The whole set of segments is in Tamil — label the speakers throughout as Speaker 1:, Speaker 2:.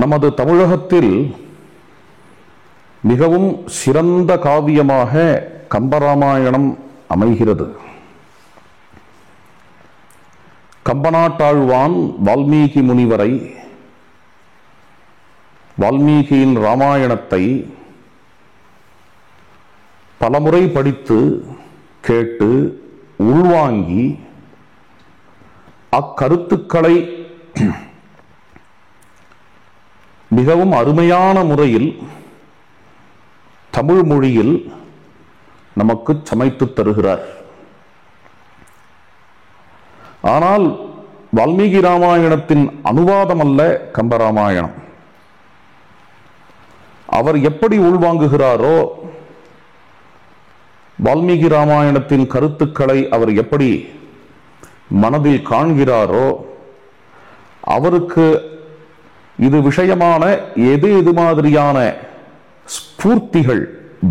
Speaker 1: நமது தமிழகத்தில் மிகவும் சிறந்த காவியமாக கம்பராமாயணம் அமைகிறது. கம்பநாட்டாழ்வான் வால்மீகி முனிவரை வால்மீகியின் ராமாயணத்தை பலமுறை படித்து கேட்டு உள்வாங்கி அக்கருத்துக்களை மிகவும் அருமையான முறையில் தமிழ் மொழியில் நமக்கு சமைத்து தருகிறார். ஆனால் வால்மீகி ராமாயணத்தின் அனுவாதம் அல்ல கம்பராமாயணம். அவர் எப்படி உள்வாங்குகிறாரோ, வால்மீகி ராமாயணத்தின் கருத்துக்களை அவர் எப்படி மனதில் காண்கிறாரோ, அவருக்கு இது விஷயமான எது மாதிரியான ஸ்பூர்த்திகள்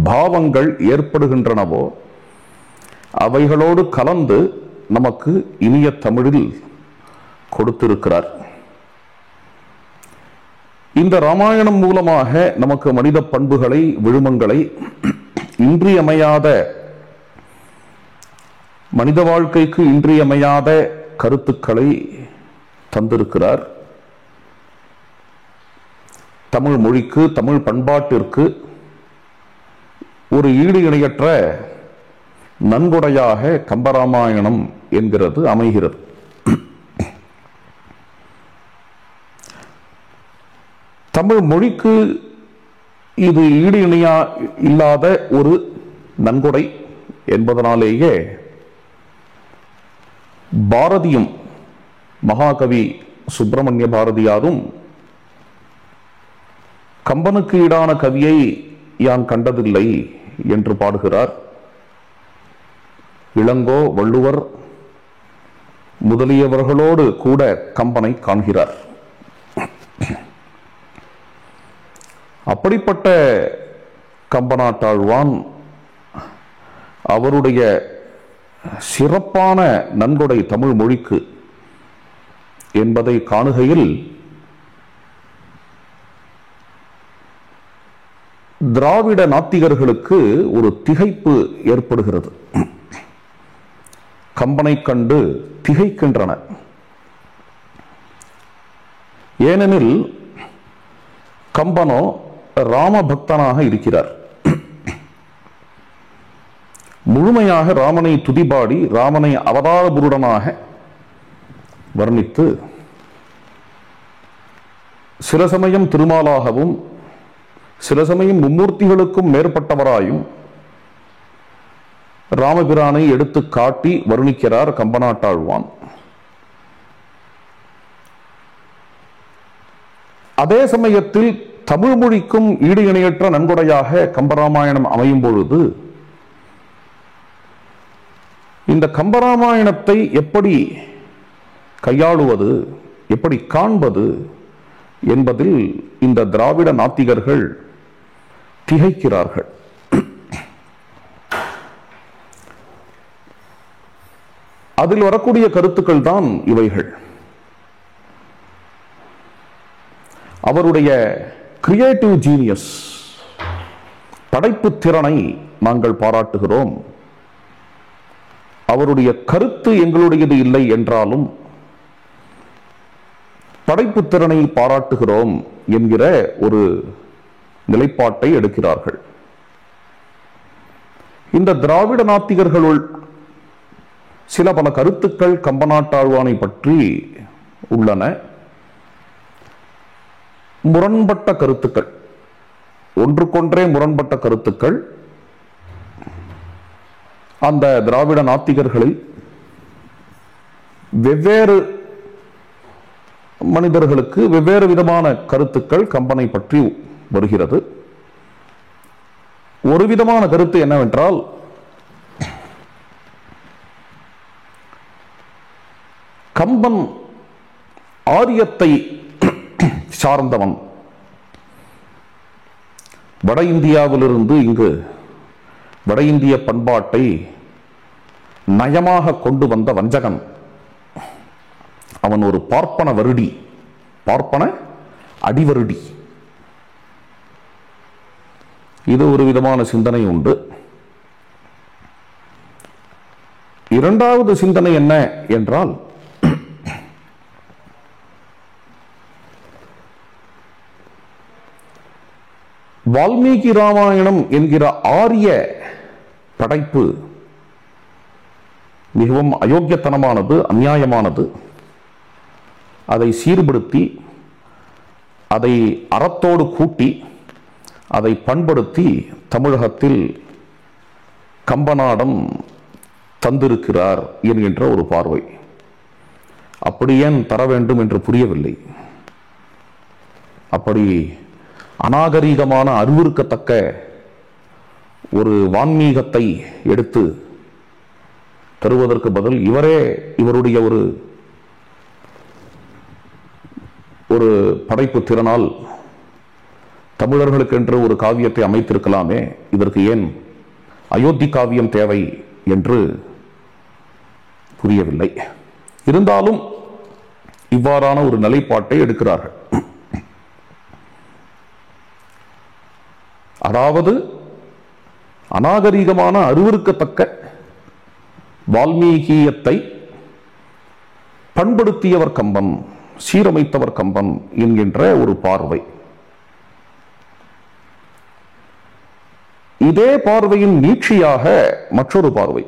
Speaker 1: பாவங்கள் ஏற்படுகின்றனவோ அவைகளோடு கலந்து நமக்கு இனிய தமிழில் கொடுத்திருக்கிறார். இந்த ராமாயணம் மூலமாக நமக்கு மனித பண்புகளை, விழுமங்களை, இன்றியமையாத மனித வாழ்க்கைக்கு இன்றியமையாத கருத்துக்களை தந்திருக்கிறார். தமிழ் மொழிக்கு, தமிழ் பண்பாட்டிற்கு ஒரு ஈடு இணையற்ற நன்கொடையாக கம்பராமாயணம் என்கிறது அமைகிறது. தமிழ் மொழிக்கு இது ஈடு இணையா இல்லாத ஒரு நன்கொடை என்பதனாலேயே பாரதியும், மகாகவி சுப்பிரமணிய பாரதியாரும் கம்பனுக்கு ஈடான கவியை யான் கண்டதில்லை என்று பாடுகிறார். இளங்கோ, வள்ளுவர் முதலியவர்களோடு கூட கம்பனை காண்கிறார். அப்படிப்பட்ட கம்பநாட்டாழ்வான் அவருடைய சிறப்பான நன்கொடை தமிழ் மொழிக்கு என்பதை காணுகையில் திராவிட நாத்திகர்களுக்கு ஒரு திகைப்பு ஏற்படுகிறது. கம்பனை கண்டு திகைக்கின்றனர். ஏனெனில் கம்பனோ ராம பக்தனாக இருக்கிறார். முழுமையாக ராமனை துதிபாடி, ராமனை அவதார புருடனாக வர்ணித்து, சில சமயம் திருமாலாகவும் சில சமயம் மும்மூர்த்திகளுக்கும் மேற்பட்டவராயும் ராமபிரானை எடுத்து காட்டி வர்ணிக்கிறார் கம்பநாட்டாழ்வான். அதே சமயத்தில் தமிழ் மொழிக்கும் ஈடு இணையற்ற நன்கொடையாக கம்பராமாயணம் அமையும் பொழுது இந்த கம்பராமாயணத்தை எப்படி கையாளுவது, எப்படி காண்பது என்பதில் இந்த திராவிட நாத்திகர்கள் திகைக்கிறார்கள். அதில் வரக்கூடிய கருத்துக்கள் தான் இவைகள். அவருடைய கிரியேட்டிவ் ஜீனியஸ், படைப்பு திறனை நாங்கள் பாராட்டுகிறோம். அவருடைய கருத்து எங்களுடையது இல்லை என்றாலும் படைப்பு திறனை பாராட்டுகிறோம் என்கிற ஒரு நிலைப்பாட்டை எடுக்கிறார்கள். இந்த திராவிட நாத்திகர்களுள் சில பல கருத்துக்கள் கம்பநாட்டாழ்வானை பற்றி உள்ளன. முரண்பட்ட கருத்துக்கள், ஒன்றுக்கொன்றே முரண்பட்ட கருத்துக்கள் அந்த திராவிட நாத்திகர்களில் வெவ்வேறு மனிதர்களுக்கு வெவ்வேறு விதமான கருத்துக்கள் கம்பனை பற்றி வருகிறது. ஒரு விதமான கருத்து என்னவென்றால், கம்பன் ஆரியத்தை சார்ந்தவன், வட இந்தியாவிலிருந்து இங்கு வட இந்திய பண்பாட்டை நயமாக கொண்டு வந்த வஞ்சகன். அவன் ஒரு பார்ப்பன வருடி, பார்ப்பன அடிவருடி. இது ஒரு விதமான சிந்தனை உண்டு. இரண்டாவது சிந்தனை என்ன என்றால், வால்மீகி ராமாயணம் என்கிற ஆரிய படைப்பு மிகவும் அயோக்கியத்தனமானது, அநியாயமானது. அதை சீர்படுத்தி, அதை அறத்தோடு கூட்டி, அதை பண்படுத்தி தமிழகத்தில் கம்பநாடம் தந்திருக்கிறார் என்கின்ற ஒரு பார்வை. அப்படி ஏன் தர வேண்டும் என்று புரியவில்லை. அப்படி அநாகரீகமான அருவருக்கத்தக்க ஒரு வான்மீகத்தை எடுத்து தருவதற்கு பதில் இவரே இவருடைய ஒரு படைப்பு திறனால் தமிழர்களுக்கென்று ஒரு காவியத்தை அமைத்திருக்கலாமே, இதற்கு ஏன் அயோத்தி காவியம் தேவை என்று புரியவில்லை. இருந்தாலும் இவ்வாறான ஒரு நிலைப்பாட்டை எடுக்கிறார்கள். அதாவது அநாகரீகமான அருவருக்கத்தக்க வால்மீகியத்தை பண்படுத்தியவர் கம்பன், சீரமைத்தவர் கம்பன் என்கின்ற ஒரு பார்வை. இதே பார்வையின் நீட்சியாக மற்றொரு பார்வை.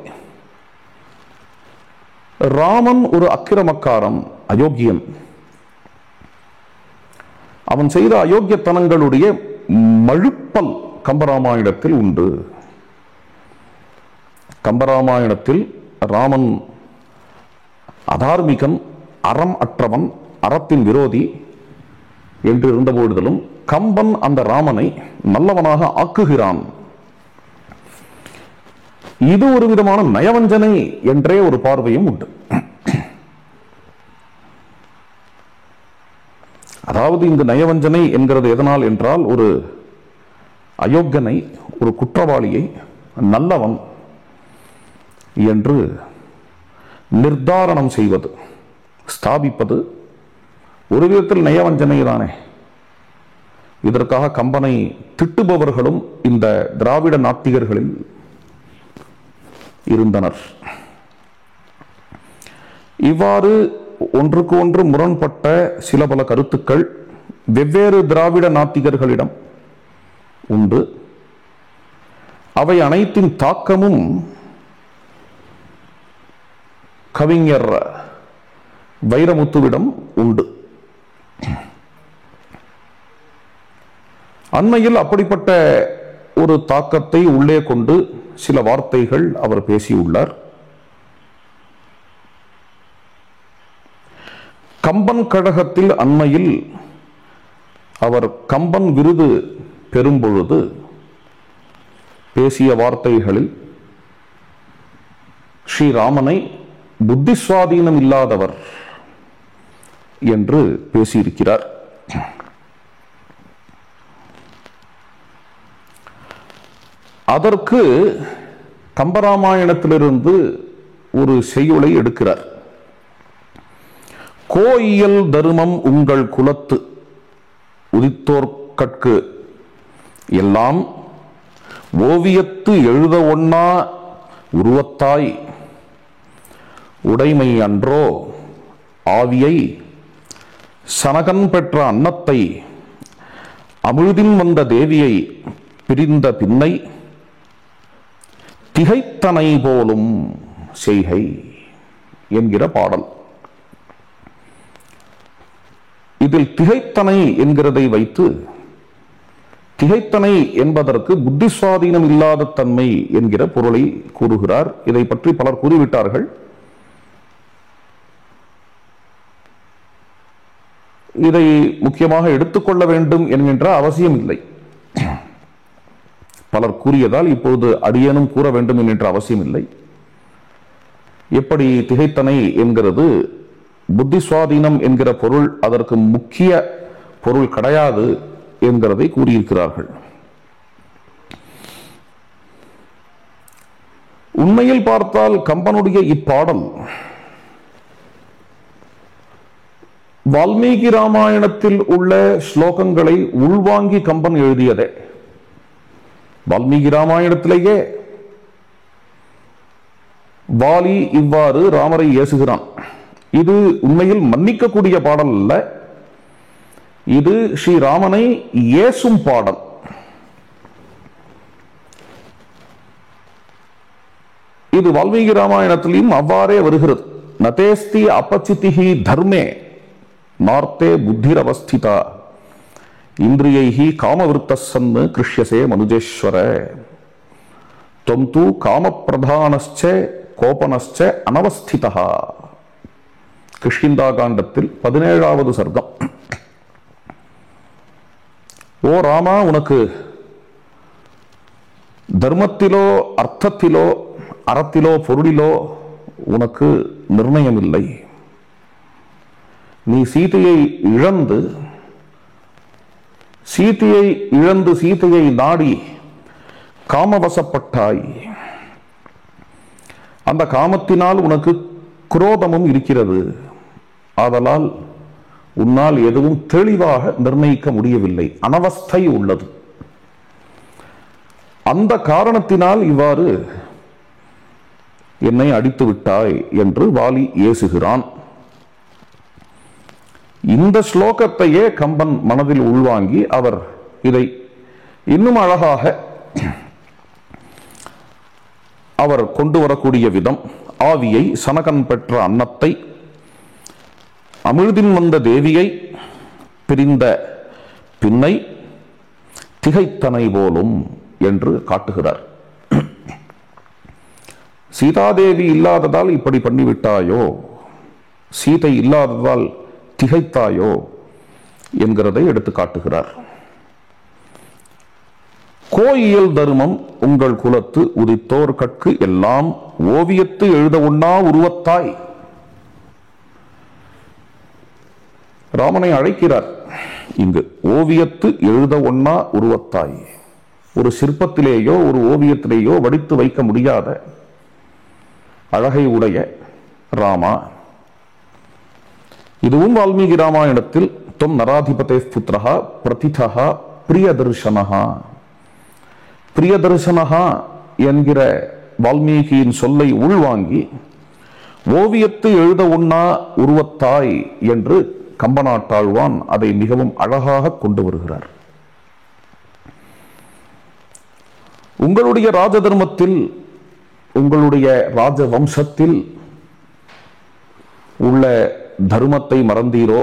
Speaker 1: ராமன் ஒரு அக்கிரமக்காரன், அயோக்கியன். அவன் செய்த அயோக்கியத்தனங்களுடைய மழுப்பல் கம்பராமாயணத்தில் உண்டு. கம்பராமாயணத்தில் ராமன் அதார்மிகன், அறம் அற்றவன், அறத்தின் விரோதி என்று இருந்தபொழுதிலும் கம்பன் அந்த ராமனை நல்லவனாக ஆக்குகிறான். இது ஒரு விதமான நயவஞ்சனை என்றே ஒரு பார்வையும் உண்டு. அதாவது இங்கு நயவஞ்சனை என்கிறது எதனால் என்றால், ஒரு அயோக்கியனை, ஒரு குற்றவாளியை நல்லவன் என்று நிர்தாரணம் செய்வது, ஸ்தாபிப்பது ஒரு விதத்தில் நயவஞ்சனை தானே. இதற்காக கம்பனை திட்டுபவர்களும் இந்த திராவிட நாத்திகர்களில் இருந்தனர். இவ்வாறு ஒன்றுக்கு ஒன்று முரண்பட்ட சில பல கருத்துக்கள் வெவ்வேறு திராவிட நாத்திகர்களிடம் உண்டு. அவை அனைத்தின் தாக்கமும் கவிஞர் வைரமுத்துவிடம் உண்டு. அண்மையில் அப்படிப்பட்ட ஒரு தாக்கத்தை உள்ளே கொண்டு சில வார்த்தைகள் அவர் பேசியுள்ளார். கம்பன் கழகத்தில் அண்மையில் அவர் கம்பன் விருது பெறும்பொழுது பேசிய வார்த்தைகளில் ஸ்ரீராமனை புத்தி சுவாதீனம் இல்லாதவர் என்று பேசியிருக்கிறார். அதற்கு கம்பராமாயணத்திலிருந்து ஒரு செய்யுளை எடுக்கிறார். கோயியல் தருமம் உங்கள் குலத்து உதித்தோர்கட்கு எல்லாம் ஓவியத்து எழுத ஒண்ணா உருவத்தாய் உடைமை அன்றோ ஆவியை சனகன் பெற்ற அன்னத்தை அமிழ்தின் வந்த தேவியை பிரிந்த பின்னை திகைத்தனை போலும் செய்கை என்கிற பாடல். இதில் திகைத்தனை என்கிறதை வைத்து, திகைத்தனை என்பதற்கு புத்தி சுவாதீனம் இல்லாத தன்மை என்கிற பொருளை கூறுகிறார். இதை பற்றி பலர் கூறிவிட்டார்கள். இதை முக்கியமாக எடுத்துக்கொள்ள வேண்டும் என்கின்ற அவசியம் இல்லை. பலர் கூறியதால் இப்பொழுது அடியேனும் கூற வேண்டும் என்கின்ற அவசியம் இல்லை. எப்படி திகைத்தனை என்கிறது புத்தி சுவாதீனம் என்கிற பொருள் அதற்கு முக்கிய பொருள் கிடையாது என்கிறதை கூறியிருக்கிறார்கள். உண்மையில் பார்த்தால் கம்பனுடைய இப்பாடல் வால்மீகி ராமாயணத்தில் உள்ள ஸ்லோகங்களை உள்வாங்கி கம்பன் எழுதியதே. வால்மீகி ராமாயணத்திலேயே வாலி இவ்வாறு ராமரை ஏசுகிறான். இது உண்மையில் மன்னிக்கக்கூடிய பாடல் அல்ல, இது ஸ்ரீராமனை ஏசும் பாடல். இது வால்மீகி ராமாயணத்திலும் அவ்வாறே வருகிறது. நதேஸ்தி அபச்சிதிஹி தர்மே நார்த்தே புத்திர் அவஸ்திதா இந்திரியைஹி காமவிருத்தசன்னு கிருஷ்யசே மனுஜேஸ்வர தொம் தூ காமப்பிரதானஸ்ச கோபனஸ்ச அனவஸ்திதா. கிஷ்கிந்தா காண்டத்தில் 17வது சர்க்கம். ஓ ராமா, உனக்கு தர்மத்திலோ அர்த்தத்திலோ அறத்திலோ பொருளிலோ உனக்கு நிர்ணயம் இல்லை. நீ சீதையை இழந்து சீதையை நாடி காமவசப்பட்டாய். அந்த காமத்தினால் உனக்கு குரோதமும் இருக்கிறது. ஆதலால் உன்னால் எதுவும் தெளிவாக நிர்ணயிக்க முடியவில்லை, அனவஸ்தை உள்ளது. அந்த காரணத்தினால் இவ்வாறு என்னை அடித்து விட்டாய் என்று வாலி ஏசுகிறான். இந்த ஸ்லோகத்தையே கம்பன் மனதில் உள்வாங்கி அவர் இதை இன்னும் அழகாக அவர் கொண்டு வரக்கூடிய விதம், ஆவியை சனகன் பெற்ற அன்னத்தை அமிழ்தின் வந்த தேவியை பிரிந்த பின்னை திகைத்தனை போலும் என்று காட்டுகிறார். சீதாதேவி இல்லாததால் இப்படி பண்ணிவிட்டாயோ, சீதை இல்லாததால் திகைத்தாயோ என்கிறதை எடுத்து காட்டுகிறார். கோயியல் தருமம் உங்கள் குலத்து உதித்தோர் கற்கு எல்லாம் ஓவியத்து எழுத உண்ணா உருவத்தாய். ராமனை அழைக்கிறார் இங்கு. ஓவியத்து எழுத ஒண்ணா உருவத்தாய். ஒரு சிற்பத்திலேயோ ஒரு ஓவியத்திலேயோ வடித்து வைக்க முடியாத அழகை உடைய ராமா. இதுவும் வால்மீகி ராமாயணத்தில் தொம் நராதிபதே புத்திரஹா பிரதிதஹா பிரியதர்சனஹா. பிரியதர்சனஹா என்கிற வால்மீகியின் சொல்லை உள்வாங்கி ஓவியத்து எழுத உண்ணா உருவத்தாய் என்று கம்பநாட்டாழ்வான் அதை மிகவும் அழகாக கொண்டு வருகிறார். உங்களுடைய ராஜ தர்மத்தில், உங்களுடைய ராஜ வம்சத்தில் உள்ள தர்மத்தை மறந்தீரோ,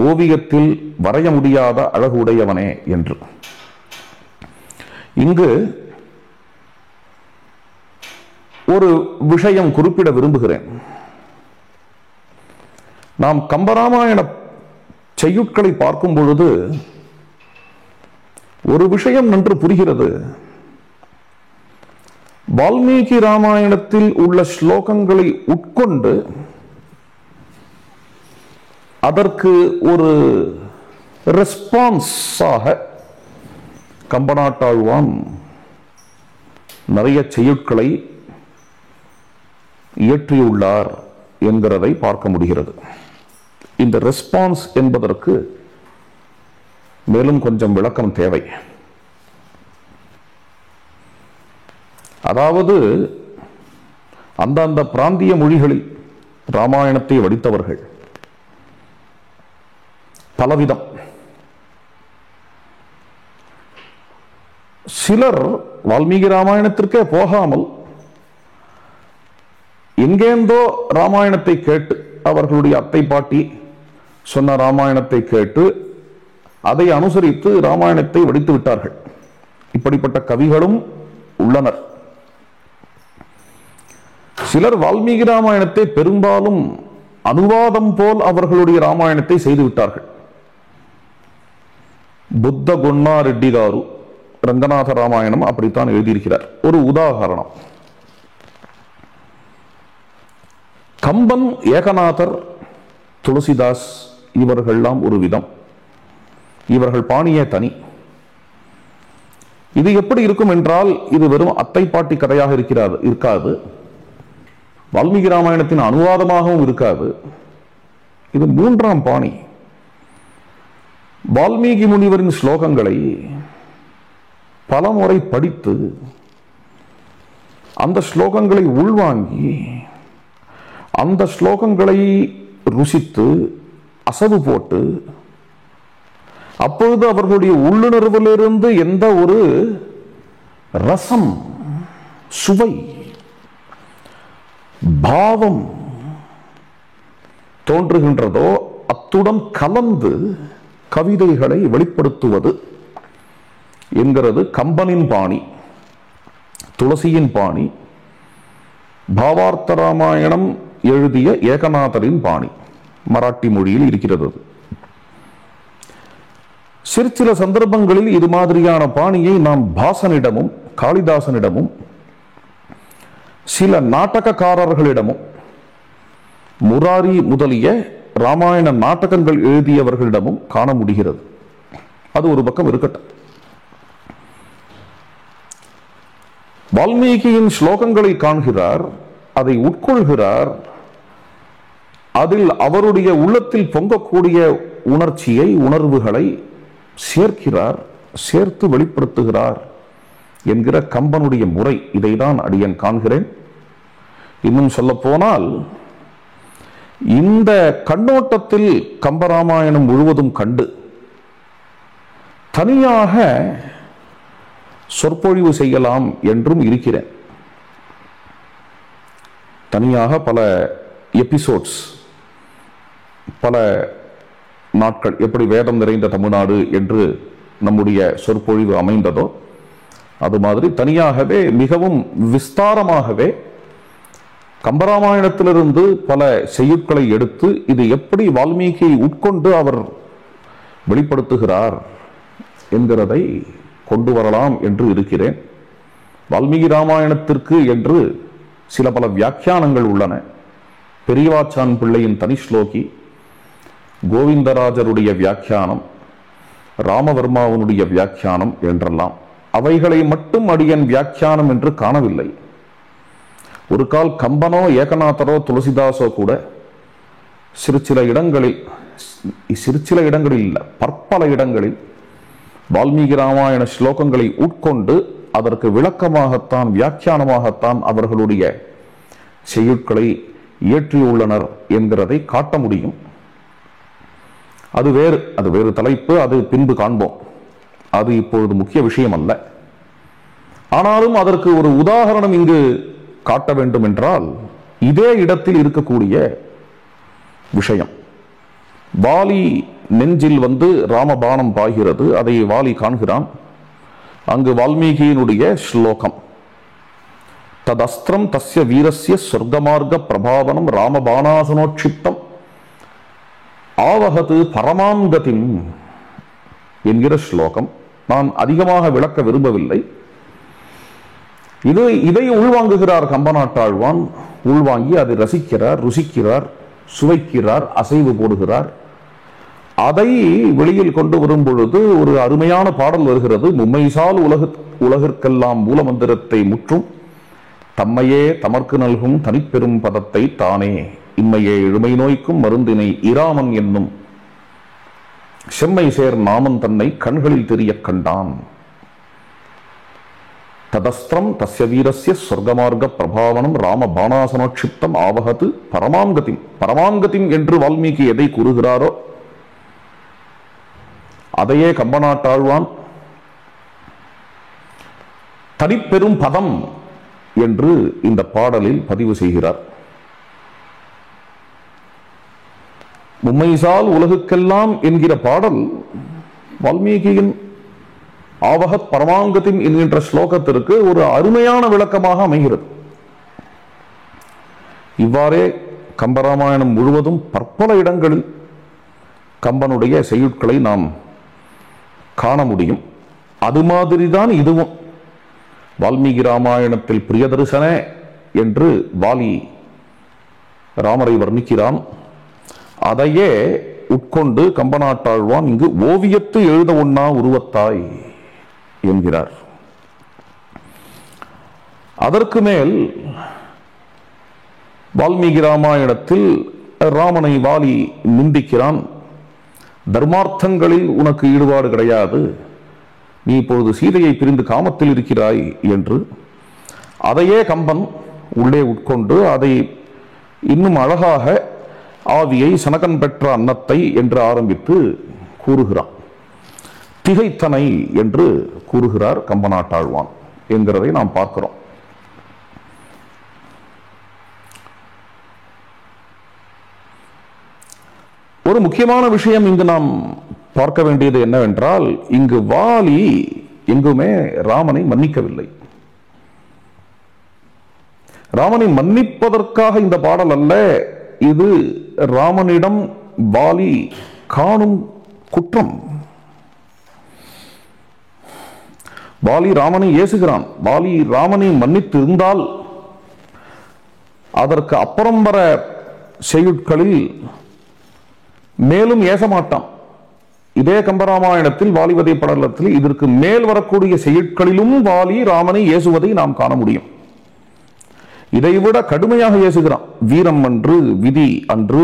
Speaker 1: ஓவியத்தில் வரைய முடியாத அழகு உடையவனே என்று. இங்கு ஒரு விஷயம் குறிப்பிட விரும்புகிறேன். நாம் கம்பராமாயண செய்யுட்களை பார்க்கும் பொழுது ஒரு விஷயம் நன்று புரிகிறது. வால்மீகி ராமாயணத்தில் உள்ள ஸ்லோகங்களை உட்கொண்டு அதற்கு ஒரு ரெஸ்பான்ஸாக கம்பநாட்டாழ்வான் நிறைய செய்யுட்களை இயற்றியுள்ளார் என்கிறதை பார்க்க முடிகிறது. இந்த ரெஸ்பான்ஸ் என்பதற்கு மேலும் கொஞ்சம் விளக்கம் தேவை. அதாவது அந்தந்த பிராந்திய மொழிகளில் ராமாயணத்தை வடித்தவர்கள் பலவிதம். சிலர் வால்மீகி ராமாயணத்திற்கே போகாமல் எங்கேந்தோ ராமாயணத்தை கேட்டு, அவர்களுடைய அத்தை பாட்டி சொன்ன ராமாயணத்தை கேட்டு அதை அனுசரித்து ராமாயணத்தை வடித்து விட்டார்கள். இப்படிப்பட்ட கவிகளும் உள்ளனர். சிலர் வால்மீகி ராமாயணத்தை பெரும்பாலும் அனுவாதம் போல் அவர்களுடைய ராமாயணத்தை செய்து விட்டார்கள். புத்த குண்ணா ரெட்டி காரு ரங்கநாத ராமாயணம் அப்படித்தான் எழுதியிருக்கிறார். ஒரு உதாரணம், கம்பன், ஏகநாதர், துளசிதாஸ் இவர்கள்லாம் ஒரு விதம். இவர்கள் பாணியே தனி. இது எப்படி இருக்கும் என்றால், இது வெறும் அத்தை பாட்டி கதையாக இருக்காது. வால்மீகி ராமாயணத்தின் அனுவாதமாகவும் இருக்காது. இது மூன்றாம் பாணி. வால்மீகி முனிவரின் ஸ்லோகங்களை பலமுறை படித்து அந்த ஸ்லோகங்களை உள்வாங்கி அந்த ஸ்லோகங்களை ருசித்து அசவு போட்டு அப்பொழுது அவர்களுடைய உள்ளுணர்விலிருந்து எந்த ஒரு ரசம், சுவை, பாவம் தோன்றுகின்றதோ அத்துடன் கலந்து கவிதைகளை வெளிப்படுத்துவது என்கிறது கம்பனின் பாணி, துளசியின் பாணி, பாவார்த்த ராமாயணம் எழுதிய ஏகநாதரின் பாணி. மராட்டி மொழியில் இருக்கிறது. சிற்சில சந்தர்ப்பங்களில் இது மாதிரியான பாணியை நாம் பாசனிடமும் காளிதாசனிடமும் சில நாடகக்காரர்களிடமும் முராரி முதலிய ராமாயண நாடகங்கள் எழுதியவர்களிடமும் காண முடிகிறது. அது ஒரு பக்கம் இருக்கட்டும். வால்மீகியின் ஸ்லோகங்களை காண்கிறார், அதை உட்கொள்கிறார், அதில் அவருடைய உள்ளத்தில் பொங்கக்கூடிய உணர்ச்சியை, உணர்வுகளை சேர்க்கிறார், சேர்த்து வெளிப்படுத்துகிறார் என்கிற கம்பனுடைய முறை. இதைதான் அடியன் காண்கிறேன். இன்னும் சொல்ல போனால் இந்த கண்ணோட்டத்தில் கம்பராமாயணம் முழுவதும் கண்டு தனியாக சொற்பொழிவு செய்யலாம் என்றும் இருக்கிறேன். தனியாக பல எபிசோட்ஸ், பல நாட்கள், எப்படி வேதம் நிறைந்த தமிழ்நாடு என்று நம்முடைய சொற்பொழிவு அமைந்ததோ அது மாதிரி தனியாகவே மிகவும் விஸ்தாரமாகவே கம்பராமாயணத்திலிருந்து பல செய்யுட்களை எடுத்து இது எப்படி வால்மீகியை உட்கொண்டு அவர் வெளிப்படுத்துகிறார் என்கிறதை கொண்டு வரலாம் என்று இருக்கிறேன். வால்மீகி ராமாயணத்திற்கு என்று சில பல வியாக்கியானங்கள் உள்ளன. பெரியவாச்சான் பிள்ளையின் தனி ஸ்லோகி, கோவிந்தராஜருடைய வியாக்கியானம், ராமவர்மாவனுடைய வியாக்கியானம் என்றெல்லாம். அவைகளை மட்டும் அடியன் வியாக்கியானம் என்று காணவில்லை. ஒரு கால் கம்பனோ ஏகநாதரோ துளசிதாசோ கூட சிற்சில இடங்களில் இல்ல, பற்பல இடங்களில் வால்மீகி ராமாயண ஸ்லோகங்களை உட்கொண்டு அதற்கு விளக்கமாகத்தான், வியாக்கியானமாகத்தான் அவர்களுடைய செய்யுட்களை இயற்றியுள்ளனர் என்கிறதை காட்ட முடியும். அது வேறு தலைப்பு, அது பின்பு காண்போம். அது இப்பொழுது முக்கிய விஷயம் அல்ல. ஆனாலும் அதற்கு ஒரு உதாரணம் இங்கு காட்ட வேண்டும் என்றால் இதே இடத்தில் இருக்கக்கூடிய விஷயம். வாலி நெஞ்சில் ராமபானம் பாய்கிறது, அதை வாலி காண்கிறான். அங்கு வால்மீகியினுடைய ஸ்லோகம், ததஸ்திரம் தஸ்ய வீரஸ்ய சொர்க்கமார்க்க பிரபாவனம் ராமபானாசனோட்சிப்தம் ஆவகது பரமாங்கதிம் என்கிற ஸ்லோகம். நான் அதிகமாக விளக்க விரும்பவில்லை. இதை உள்வாங்குகிறார் கம்பநாட்டாழ்வான். உள்வாங்கி அதை ரசிக்கிறார், ருசிக்கிறார், சுவைக்கிறார், அசைவு போடுகிறார். அதை வெளியில் கொண்டு வரும் பொழுது ஒரு அருமையான பாடல் வருகிறது. மும்மைசால் உலகிற்கெல்லாம் மூலமந்திரத்தை முற்றும் தம்மையே தமர்க்கு நல்கும் தனிப்பெரும் பதத்தை தானே இம்மையே எழுமை நோய்க்கும் மருந்தினை இராமன் என்னும் செம்மை சேர் நாமன் தன்னை கண்களில் தெரிய கண்டான். ததஸ்திரம் தஸ்ய வீரஸ்ய சொர்க்கமார்க்க பிரபாவனம் ராம பானாசனோட்சிப்தம் ஆவகது பரமாங்கதிம். பரமாங்கதிம் என்று வால்மீகி எதை கூறுகிறாரோ அதையே கம்பநாட்டாழ்வான் தனிப்பெரும் பதம் என்று இந்த பாடலில் பதிவு செய்கிறார். மும்மைசால் உலகுக்கெல்லாம் என்கிற பாடல் வால்மீகியின் ஆவகத் பரமாங்கதிம் என்கின்ற ஸ்லோகத்திற்கு ஒரு அருமையான விளக்கமாக அமைகிறது. இவ்வாறே கம்பராமாயணம் முழுவதும் பற்பல இடங்களில் கம்பனுடைய செய்யுட்களை நாம் காண முடியும். அது மாதிரிதான் இதுவும். வால்மீகி ராமாயணத்தில் பிரியதரிசன என்று வாலி ராமரை வர்ணிக்கிறான். அதையே உட்கொண்டு கம்பநாட்டாழ்வான் இங்கு ஓவியத்து எழுத ஒண்ணா உருவத்தாய் என்கிறார். அதற்கு மேல் வால்மீகி ராமாயணத்தில் ராமனை வாலி நிந்திக்கிறான். தர்மார்த்தங்களில் உனக்கு ஈடுபாடு கிடையாது, நீ இப்பொழுது சீதையை பிரிந்து காமத்தில் இருக்கிறாய் என்று. அதையே கம்பன் உள்ளே உட்கொண்டு அதை இன்னும் அழகாக ஆவியை சனகன் பெற்ற அன்னத்தை என்று ஆரம்பித்து கூறுகிறான். திகைத்தனை என்று கூறுகிறார் கம்பநாட்டாழ்வான் என்கிறதை நாம் பார்க்கிறோம். ஒரு முக்கியமான விஷயம் இங்கு நாம் பார்க்க வேண்டியது என்னவென்றால், இங்கு வாலி எங்குமே ராமனை மன்னிக்கவில்லை. ராமனை மன்னிப்பதற்காக இந்த பாடல் அல்ல, இது ராமனிடம் வாலி காணும் குற்றம். வாலி ராமனை ஏசுகிறான். வாலி ராமனை மன்னித்து இருந்தால் அதற்கு அப்புறம் வர செய்யுட்களில் மேலும் ஏசமாட்டான். இதே கம்பராமாயணத்தில் வாலிவதை படலத்தில் இதற்கு மேல் வரக்கூடிய செய்யுட்களிலும் வாலி ராமனை ஏசுவதை நாம் காண முடியும். இதைவிட கடுமையாக ஏசுகிறான். வீரம் அன்று, விதி அன்று,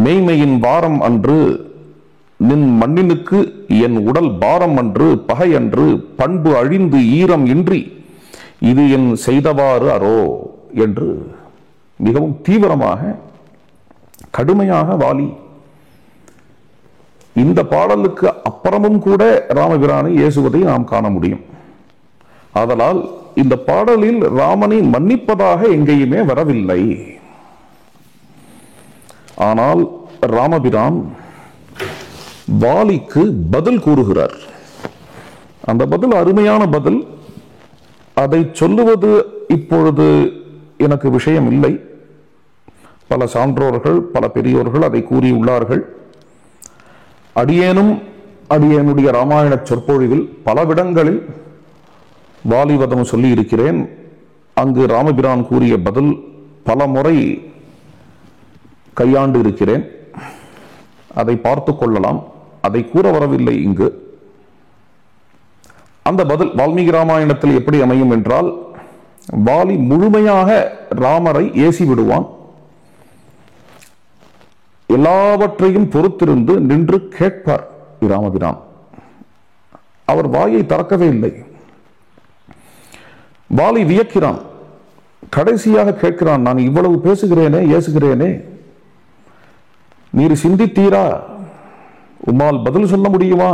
Speaker 1: மெய்மையின் வாரம் அன்று, நின் மண்ணினுக்கு என் உடல் பாரம் அன்று, பகை அன்று, பண்பு அழிந்து ஈரம் இன்றி, இது என் செய்தவாறு அரோ என்று மிகவும் தீவிரமாக கடுமையாக வாலி இந்த பாடலுக்கு அப்புறமும் கூட ராமபிரானை ஏசுவதை நாம் காண முடியும். ஆதலால் இந்த பாடலில் ராமனை மன்னிப்பதாக எங்கேயுமே வரவில்லை. ஆனால் ராமபிரான் வாலிக்கு பதில் கூறுகிறார். அந்த பதில் அருமையான பதில். அதை சொல்லுவது இப்பொழுது எனக்கு விஷயம் இல்லை. பல சான்றோர்கள், பல பெரியோர்கள் அதை கூறியுள்ளார்கள். அடியேனும் அடியேனுடைய ராமாயண சொற்பொழிவில் பலவிடங்களில் வாலிவதம் சொல்லி இருக்கிறேன். அங்கு ராமபிரான் கூறிய பதில் பல முறை கையாண்டு இருக்கிறேன். அதை பார்த்து கொள்ளலாம். அதை கூற வரவில்லை இங்கு. அந்த பதில் வால்மீகி ராமாயணத்தில் எப்படி அமையும் என்றால், வாலி முழுமையாக ராமரை ஏசி விடுவான். எல்லாவற்றையும் பொறுத்திருந்து நின்று கேட்பார் ராமபிரான். அவர் வாயை திறக்கவே இல்லை. வாலி வியக்கிறான். கடைசியாக கேட்கிறான், நான் இவ்வளவு பேசுகிறேனே, ஏசுகிறேனே, நீர் சிந்தித்தீரா? உம்மால் பதில் சொல்ல முடியுமா?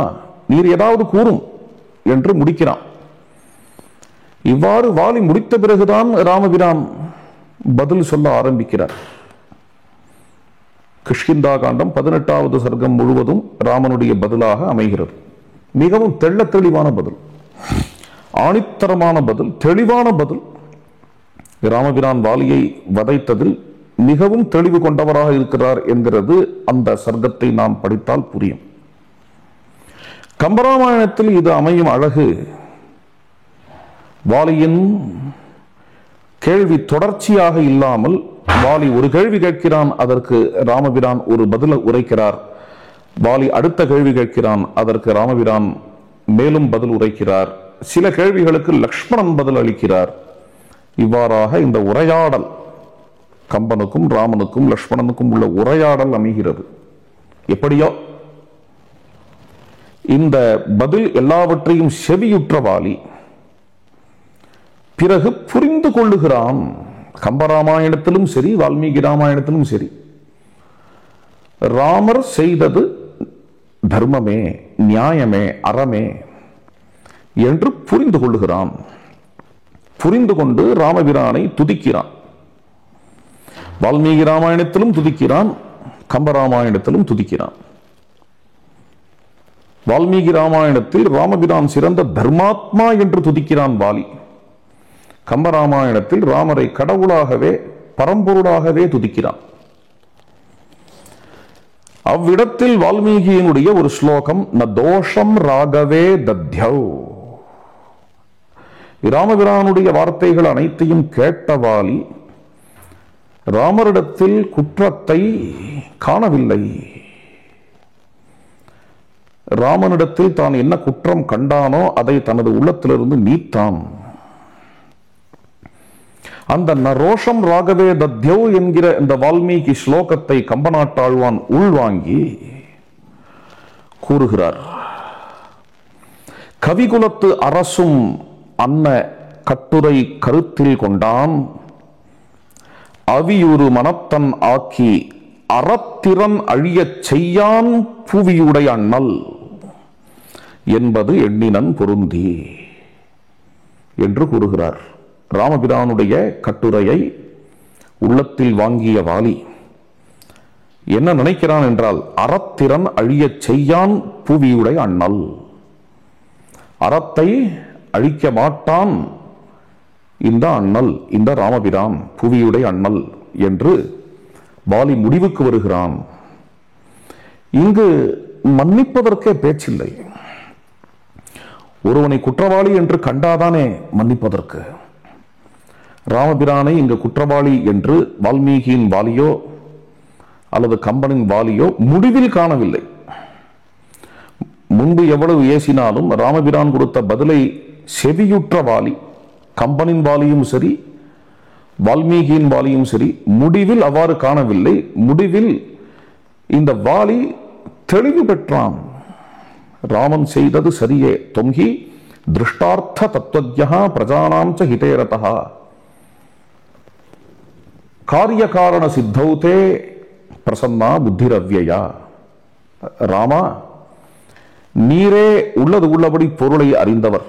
Speaker 1: நீர் ஏதாவது கூறும் என்று முடிக்கிறான். இவ்வாறு வாலி முடித்த பிறகுதான் ராமபிரான் பதில் சொல்ல ஆரம்பிக்கிறார். கிஷ்கிந்தா காண்டம் 18வது சர்க்கம் முழுவதும் ராமனுடைய பதிலாக அமைகிறது. மிகவும் தெள்ள தெளிவான பதில், ஆணித்தரமான பதில், தெளிவான பதில். ராமபிரான் வாலியை வதைத்ததில் மிகவும் தெளிவு கொண்டவராக இருக்கிறார் என்கிறது அந்த சர்க்கத்தை நாம் படித்தால் புரியும். கம்பராமாயணத்தில் இது அமையும் அழகு, வாலியின் கேள்வி தொடர்ச்சியாக இல்லாமல் வாலி ஒரு கேள்வி கேட்கிறான், அதற்கு ராமபிரான் ஒரு பதில் உரைக்கிறார். வாலி அடுத்த கேள்வி கேட்கிறான், அதற்கு ராமபிரான் மேலும் பதில் உரைக்கிறார். சில கேள்விகளுக்கு லக்ஷ்மணன் பதில் அளிக்கிறார். இவ்வாறாக இந்த உரையாடல், கம்பனுக்கும் ராமனுக்கும் லக்ஷ்மணனுக்கும் உள்ள உரையாடல் அமைகிறது. எப்படியோ இந்த பதில் எல்லாவற்றையும் செவியுற்ற வாலி பிறகு புரிந்து கொள்ளுகிறான். கம்பராமாயணத்திலும் சரி, வால்மீகி ராமாயணத்திலும் சரி, ராமர் செய்தது தர்மமே, நியாயமே, அறமே என்று புரிந்து கொள்ளுகிறான். புரிந்து கொண்டு ராமபிரானை துதிக்கிறான். வால்மீகி ராமாயணத்திலும் துதிக்கிறான், கம்பராமாயணத்திலும் துதிக்கிறான். வால்மீகி ராமாயணத்தில் ராமபிரான் சிறந்த தர்மாத்மா என்று துதிக்கிறான் வாலி. கம்பராமாயணத்தில் ராமரை கடவுளாகவே, பரம்பொருளாகவே துதிக்கிறான். அவ்விடத்தில் வால்மீகியினுடைய ஒரு ஸ்லோகம், ந தோஷம் ராகவே தத்யௌ. ராமபிரானுடைய வார்த்தைகள் அனைத்தையும் கேட்ட வாலி ராமரிடத்தில் குற்றத்தை காணவில்லை. ராமனிடத்தில் தான் என்ன குற்றம் கண்டானோ அதை தனது உள்ளத்திலிருந்து நீத்தான். அந்த நரோஷம் ராகவே தத்யௌ என்கிற இந்த வால்மீகி ஸ்லோகத்தை கம்பநாட்டாழ்வான் உள்வாங்கி கூறுகிறார். கவிகுலத்து அரசும் அன்ன கட்டுரை கருத்தில் கொண்டான், அவியுறு மனத்தன் ஆக்கி அறத்திறன் அழியச் செய்யான் புவியுடை அண்ணல் என்பது எண்ணினன் பொருந்தி என்று கூறுகிறார். ராமபிரானுடைய கட்டுரையை உள்ளத்தில் வாங்கிய வாலி என்ன நினைக்கிறான் என்றால், அறத்திறன் அழியச் செய்யான் புவியுடை அண்ணல், அறத்தை அழிக்க மாட்டான் இந்த அண்ணல், இந்த ராமபிரான், புவியுடை அண்ணல் என்று வாலி முடிவுக்கு வருகிறான். இங்கு மன்னிப்பதற்கே பேச்சில்லை. ஒருவனை குற்றவாளி என்று கண்டாதானே மன்னிப்பதற்கு. ராமபிரானை இங்கு குற்றவாளி என்று வால்மீகியின் வாலியோ அல்லது கம்பனின் வாலியோ முடிவில் காணவில்லை. முன்பு எவ்வளவு ஏசினாலும் ராமபிரான் கொடுத்த பதிலை செவியுற்ற வாலி, கம்பனின் வாலியும் சரி வால்மீகியின் வாலியும் சரி, முடிவில் அவ்வாறு காணவில்லை. முடிவில் இந்த வாலி தெளிவு பெற்றான். ராமன் செய்தது சரியே. தொங்கி திருஷ்டார்த்த தத்துவஜ்ஞா பிரஜானாம் ச ஹிதேரதா காரிய காரண சித்தௌதே பிரசன்னா புத்திரவ்யயா. ராமா, நீரே உள்ளது உள்ளபடி பொருளை அறிந்தவர்,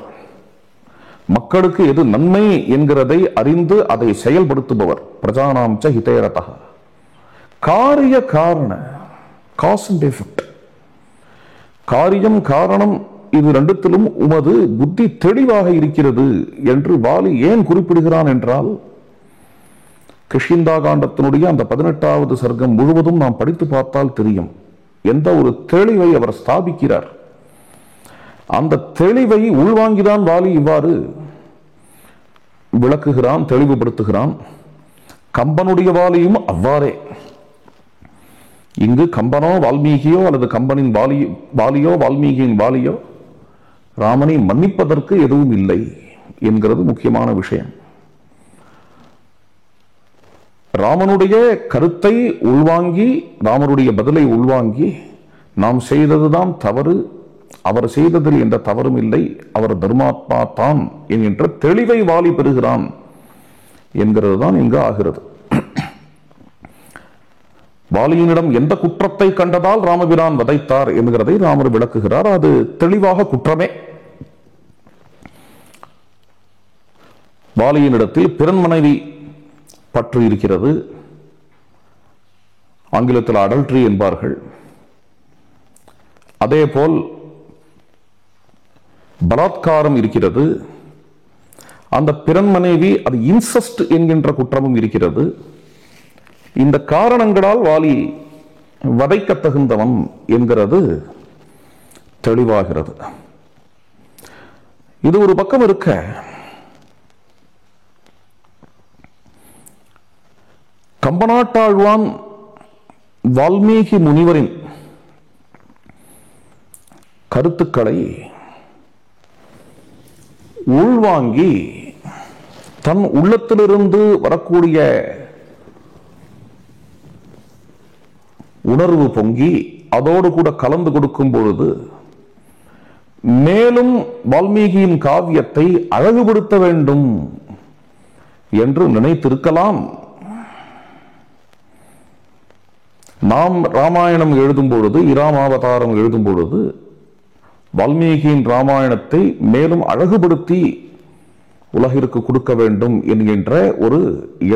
Speaker 1: மக்களுக்கு எது நன்மை என்கிறதை அறிந்து அதை செயல்படுத்துபவர். பிரஜானாம் ச ஹிதேரதா காரிய காரண, காஸ் அண்ட் எஃபெக்ட், காரியம் காரணம், இது ரெண்டுத்திலும் உமது புத்தி தெளிவாக இருக்கிறது என்று வாலி ஏன் குறிப்பிடுகிறான் என்றால், கிஷ்கிந்தா காண்டத்தினுடைய அந்த 18வது சர்க்கம் முழுவதும் நாம் படித்து பார்த்தால் தெரியும் எந்த ஒரு தெளிவை அவர் ஸ்தாபிக்கிறார். அந்த தெளிவை உள்வாங்கிதான் வாலி இவ்வாறு விளக்குகிறான், தெளிவுபடுத்துகிறான். கம்பனுடைய வாலியும் அவ்வாறே. இங்கு கம்பனோ வால்மீகியோ அல்லது கம்பனின் வாலியோ வால்மீகியின் வாலியோ ராமனை மன்னிப்பதற்கு எதுவும் இல்லை என்கிறது முக்கியமான விஷயம். ராமனுடைய கருத்தை உள்வாங்கி, ராமனுடைய பதிலை உள்வாங்கி, நாம் செய்ததுதான் தவறு, அவர் செய்ததில் எந்த தவறும் இல்லை, அவர் தர்மாத்மா தான் என்கின்ற தெளிவை வாலி பெறுகிறான் என்கிறது தான் இங்கு ஆகிறது. வாலியினிடம் எந்த குற்றத்தை கண்டதால் ராமபிரான் வதைத்தார் என்கிறதை ராமர் விளக்குகிறார். அது தெளிவாக குற்றமே. வாலியினிடத்தில் பிறன் மனைவி பற்று இருக்கிறது. ஆங்கிலத்தில் அடல்ட்ரி என்பார்கள். அதேபோல் பலாத்காரம் இருக்கிறது. அந்த பிறன் மனைவி, அது இன்செஸ்ட் என்கின்ற குற்றமும் இருக்கிறது. இந்த காரணங்களால் வாலி வதைக்க தகுந்தவன் என்கிறது தெளிவாகிறது. இது ஒரு பக்கம் இருக்க, கம்பநாட்டாழ்வான் வால்மீகி முனிவரின் கருத்துக்களை உள்வாங்கி தன் உள்ளத்திலிருந்து வரக்கூடிய உணர்வு பொங்கி அதோடு கூட கலந்து கொடுக்கும் பொழுது மேலும் வால்மீகியின் காவியத்தை அழகுபடுத்த வேண்டும் என்று நினைத்திருக்கலாம். நாம் ராமாயணம் எழுதும் பொழுது, இராமாவதாரம் எழுதும் பொழுது வால்மீகியின் ராமாயணத்தை மேலும் அழகுபடுத்தி உலகிற்கு கொடுக்க வேண்டும் என்கின்ற ஒரு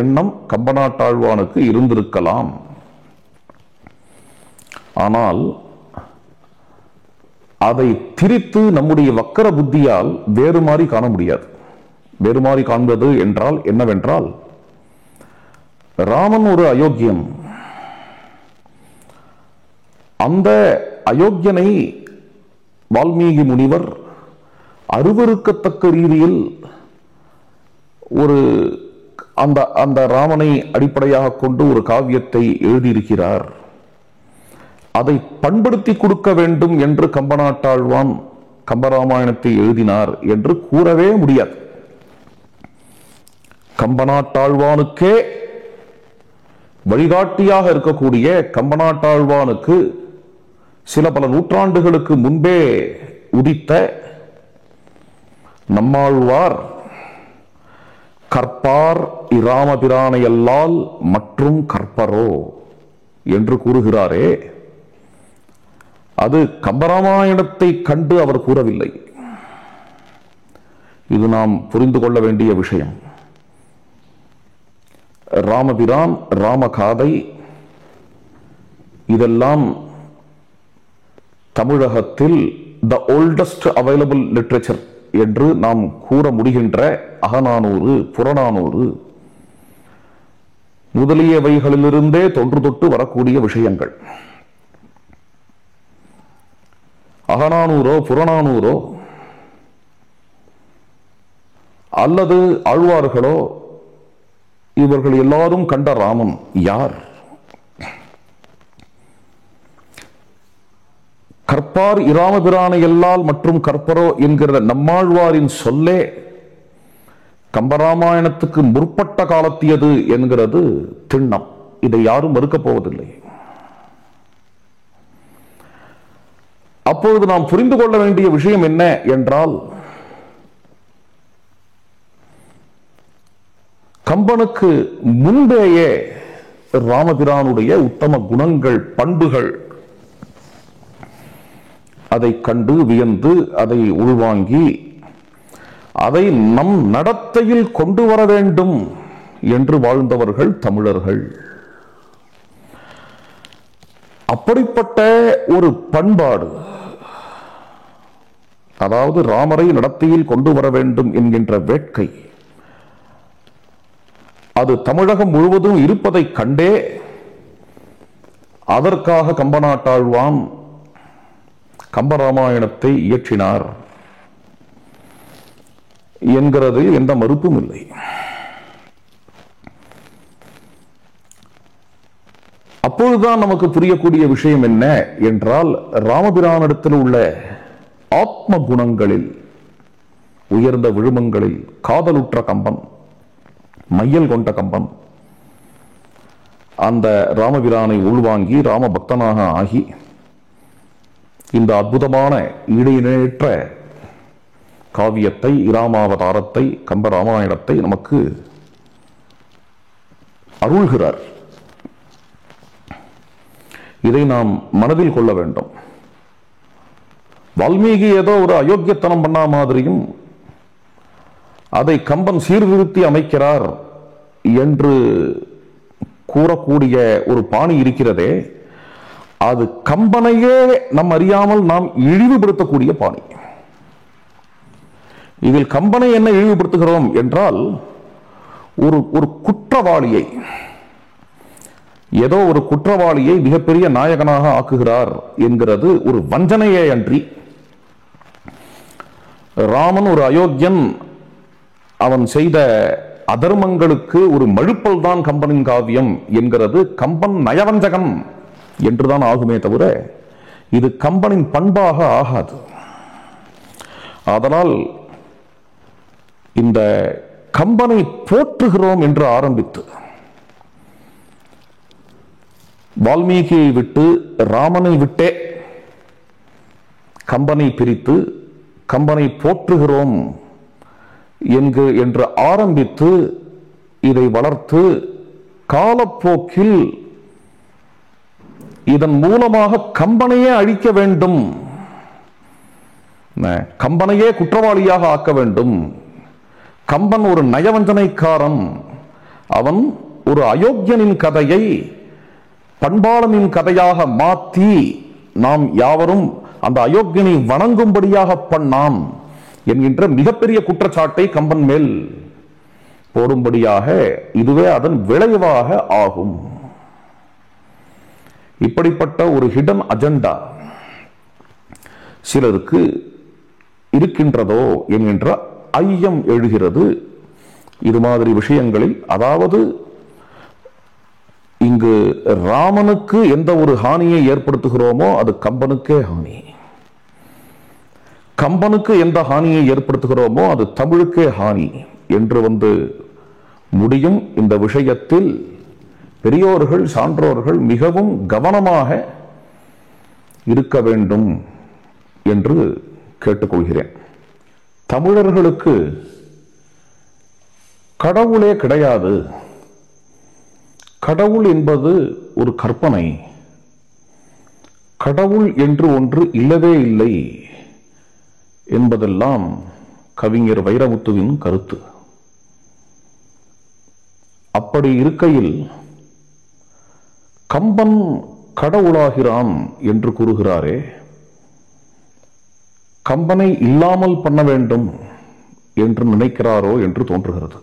Speaker 1: எண்ணம் கம்பநாட்டாழ்வானுக்கு இருந்திருக்கலாம். ஆனால் அதை திரித்து நம்முடைய வக்கர புத்தியால் வேறு மாதிரி காண முடியாது. வேறு மாதிரி காண்பது என்றால் என்னவென்றால், ராமன் ஒரு அயோக்கியன். அந்த அயோக்கியனை வால்மீகி முனிவர் அருவருக்கத்தக்க ரீதியில் ஒரு அந்த ராமனை அடிப்படையாக கொண்டு ஒரு காவியத்தை எழுதியிருக்கிறார். அதை பண்படுத்தி கொடுக்க வேண்டும் என்று கம்பநாட்டாழ்வான் கம்பராமாயணத்தை எழுதினார் என்று கூறவே முடியாது. கம்பநாட்டாழ்வானுக்கே வழிகாட்டியாக இருக்கக்கூடிய கம்பநாட்டாழ்வானுக்கு சில பல நூற்றாண்டுகளுக்கு முன்பே உதித்த நம்மாழ்வார் கற்பார் இராமபிரானையல்லால் மற்றும் கற்பரோ என்று கூறுகிறாரே, அது கம்பராமாயணத்தை கண்டு அவர் கூறவில்லை. இது நாம் புரிந்து கொள்ள வேண்டிய விஷயம். ராமபிரான், ராமகாதை இதெல்லாம் தமிழகத்தில் த ஓல்டஸ்ட் அவைலபிள் லிட்ரேச்சர் என்று நாம் கூற முடிகின்ற அகநானூறு, புறநானூறு முதலியவைகளிலிருந்தே தொன்று தொட்டு வரக்கூடிய விஷயங்கள். அகநானூரோ புறநானூரோ அல்லது ஆழ்வார்களோ இவர்கள் எல்லாரும் கண்ட ராமன் யார்? கற்பார் இராமபிரானை எல்லால் மற்றும் கற்பரோ என்கிற நம்மாழ்வாரின் சொல்லே கம்பராமாயணத்துக்கு முற்பட்ட காலத்தியது என்கிறது திண்ணம். இதை யாரும் மறுக்கப் போவதில்லை. அப்பொழுது நாம் புரிந்து கொள்ள வேண்டிய விஷயம் என்ன என்றால், கம்பனுக்கு முன்பேயே ராமபிரானுடைய உத்தம குணங்கள், பண்புகள் அதை கண்டு வியந்து அதை உள்வாங்கி அதை நம் நடத்தையில் கொண்டு வர வேண்டும் என்று வாழ்ந்தவர்கள் தமிழர்கள். அப்படிப்பட்ட ஒரு பண்பாடு, அதாவது ராமரை நடத்தையில் கொண்டு வர வேண்டும் என்கின்ற வேட்கை, அது தமிழகம் முழுவதும் இருப்பதை கண்டே அதற்காக கம்பநாட்டாழ்வான் கம்பராமாயணத்தை இயற்றினார் என்கிறது எந்த மறுப்பும் இல்லை. அப்பொழுதுதான் நமக்கு புரியக்கூடிய விஷயம் என்ன என்றால், ராமபிரானிடத்தில் உள்ள ஆத்ம குணங்களில், உயர்ந்த விழுமங்களில் காதலுற்ற கம்பன், மையல் கொண்ட கம்பன் அந்த ராமபிரானை உள்வாங்கி ராம பக்தனாக ஆகி இந்த அற்புதமான ஈடிணையற்ற காவியத்தை, இராமாவதாரத்தை, கம்பராமாயணத்தை நமக்கு அருள்கிறார். இதை நாம் மனதில் கொள்ள வேண்டும். வால்மீகி ஏதோ ஒரு அயோக்கியத்தனம் பண்ண மாதிரியும் அதை கம்பன் சீர்திருத்தி அமைக்கிறார் என்று கூறக்கூடிய ஒரு பாணி இருக்கிறதே, அது கம்பனையே நம் அறியாமல் நாம் இழிவுபடுத்தக்கூடிய பாணி. இதில் கம்பனை என்ன இழிவுபடுத்துகிறோம் என்றால், ஒரு குற்றவாளியை, ஏதோ ஒரு குற்றவாளியை மிகப்பெரிய நாயகனாக ஆக்குகிறார் என்கிறது ஒரு வஞ்சனையே அன்றி, ராமன் ஒரு அயோக்கியன், அவன் செய்த அதர்மங்களுக்கு ஒரு மழுப்பல் தான் கம்பனின் காவியம் என்கிறது கம்பன் நயவஞ்சகன் என்றுதான் ஆகுமே தவிர இது கம்பனின் பண்பாக ஆகாது. அதனால் இந்த கம்பனை போற்றுகிறோம் என்று ஆரம்பித்து வால்மீகியை விட்டு ராமனை விட்டே கம்பனை பிரித்து கம்பனை போற்றுகிறோம் என்று ஆரம்பித்து இதை வளர்த்து காலப்போக்கில் இதன் மூலமாக கம்பனையே அழிக்க வேண்டும், கம்பனையே குற்றவாளியாக ஆக்க வேண்டும், கம்பன் ஒரு நயவஞ்சனைக்காரன், அவன் ஒரு அயோக்கியனின் கதையை பண்பாளனின் கதையாக மாற்றி நாம் யாவரும் அந்த அயோக்கியனை வணங்கும்படியாக பண்ணான் என்கின்ற மிகப்பெரிய குற்றச்சாட்டை கம்பன் மேல் போடும்படியாக இதுவே அதன் விளைவாக ஆகும். இப்படிப்பட்ட ஒரு ஹிடன் அஜெண்டா சிலருக்கு இருக்கின்றதோ என்கின்ற ஐயம் எழுகிறது இது மாதிரி விஷயங்களில். அதாவது இங்கு ராமனுக்கு எந்த ஒரு ஹானியை ஏற்படுத்துகிறோமோ அது கம்பனுக்கே ஹானி, கம்பனுக்கு எந்த ஹானியை ஏற்படுத்துகிறோமோ அது தமிழுக்கே ஹானி என்று முடியும். இந்த விஷயத்தில் பெரியோர்கள், சான்றோர்கள் மிகவும் கவனமாக இருக்க வேண்டும் என்று கேட்டுக்கொள்கிறேன். தமிழர்களுக்கு கடவுளே கிடையாது, கடவுள் என்பது ஒரு கற்பனை, கடவுள் என்று ஒன்று இல்லவே இல்லை என்பதெல்லாம் கவிஞர் வைரமுத்துவின் கருத்து. அப்படி இருக்கையில் கம்பன் கடவுளாகிறான் என்று கூறுகிறாரே, கம்பனை இல்லாமல் பண்ண வேண்டும் என்று நினைக்கிறாரோ என்று தோன்றுகிறது.